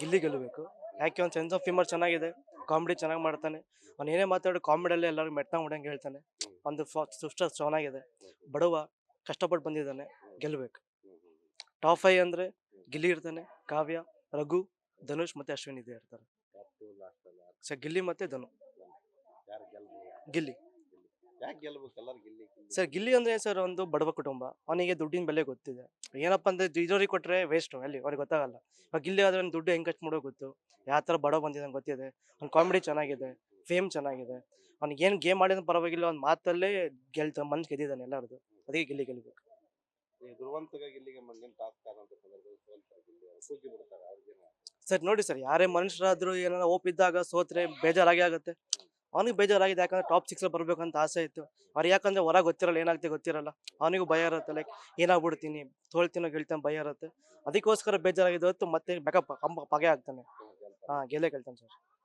ಗಿಲ್ಲಿ ಗೆಲ್ಲಬೇಕು. ಯಾಕೆ ಒಂದು ಸೆನ್ಸ್ ಆಫ್ ಹ್ಯೂಮರ್ ಚೆನ್ನಾಗಿದೆ, ಕಾಮಿಡಿ ಚೆನ್ನಾಗಿ ಮಾಡ್ತಾನೆ. ಅವ್ನು ಏನೇ ಮಾತಾಡೋ ಕಾಮಿಡಿಯಲ್ಲಿ ಎಲ್ಲರೂ ಮೆಟ್ಟ ಮಾಡಂಗೆ ಹೇಳ್ತಾನೆ. ಒಂದು ಸುಷ್ಟ ಚೆನ್ನಾಗಿದೆ, ಬಡವ, ಕಷ್ಟಪಟ್ಟು ಬಂದಿದ್ದಾನೆ, ಗೆಲ್ಲಬೇಕು. ಟಾಪ್ 5 ಅಂದರೆ ಗಿಲ್ಲಿ ಇರ್ತಾನೆ, ಕಾವ್ಯ, ರಘು, ಧನುಷ್ ಮತ್ತೆ ಅಶ್ವಿನ್ ಇದೆ ಇರ್ತಾರೆ. ಸರ್ ಗಿಲ್ಲಿ ಮತ್ತೆ ಧನು. ಗಿಲ್ಲಿ. ಸರ್ ಗಿಲ್ಲಿ ಅಂದ್ರೆ ಸರ್ ಒಂದು ಬಡವ ಕುಟುಂಬ, ಅವನಿಗೆ ದುಡ್ಡಿನ ಬೆಲೆ ಗೊತ್ತಿದೆ. ಏನಪ್ಪ ಅಂದ್ರೆ ಇರೋರಿಗೆ ಕೊಟ್ರೆ ವೇಸ್ಟ್, ಅಲ್ಲಿ ಅವ್ರಿಗೆ ಗೊತ್ತಾಗಲ್ಲ. ಇವಾಗ ಗಿಲ್ಲಿ ಆದ್ರೆ ಅವ್ನು ದುಡ್ಡು ಹೆಂಗ್ ಖರ್ಚು ಮಾಡೋ ಗೊತ್ತು, ಯಾವ ಥರ ಬಡವ ಬಂದಿದ್ದಾನೆ ಗೊತ್ತಿದೆ. ಅವ್ನ ಕಾಮಿಡಿ ಚೆನ್ನಾಗಿದೆ, ಫೇಮ್ ಚೆನ್ನಾಗಿದೆ. ಅವ್ನಿಗೆ ಏನು ಗೇಮ್ ಮಾಡಿದ್ರು ಪರವಾಗಿಲ್ಲ, ಅವ್ನ ಮಾತಲ್ಲೇ ಮನ್ಸು ಗೆದ್ದಿದ್ದಾನೆ ಎಲ್ಲರದು. ಅದಕ್ಕೆ ಗಿಲ್ಲಿ ಗೆಲ್ಬೇಕು. ಸರ್ ನೋಡಿ ಸರ್, ಯಾರೇ ಮನುಷ್ಯರಾದ್ರೂ ಏನಾರ ಹೋಪ್ ಇದ್ದಾಗ ಸೋತ್ರೆ ಬೇಜಾರಾಗಿ ಆಗುತ್ತೆ. ಅವನಿಗೆ ಬೇಜಾರಾಗಿದೆ, ಯಾಕಂದ್ರೆ ಟಾಪ್ 6 ಬರ್ಬೇಕಂತ ಆಸೆ ಇತ್ತು ಅವ್ರಿಗೆ. ಯಾಕಂದ್ರೆ ಹೊರ ಗೊತ್ತಿರಲ್ಲ, ಏನಾಗ್ತದೆ ಗೊತ್ತಿರಲ್ಲ. ಅವನಿಗೂ ಭಯ ಇರುತ್ತೆ, ಲೈಕ್ ಏನಾಗ್ಬಿಡ್ತೀನಿ, ಸೋಲ್ತೀನೋ ಗೆಲ್ತಾನೆ ಭಯ ಇರುತ್ತೆ. ಅದಕ್ಕೋಸ್ಕರ ಬೇಜಾರಾಗಿದೆ ಹೊತ್ತು ಮತ್ತೆ ಬೇಕಪ್ ಪಗೆ ಆಗ್ತಾನೆ. ಗೆಲ್ಲೇ ಗೆಲ್ತಾನೆ ಸರ್.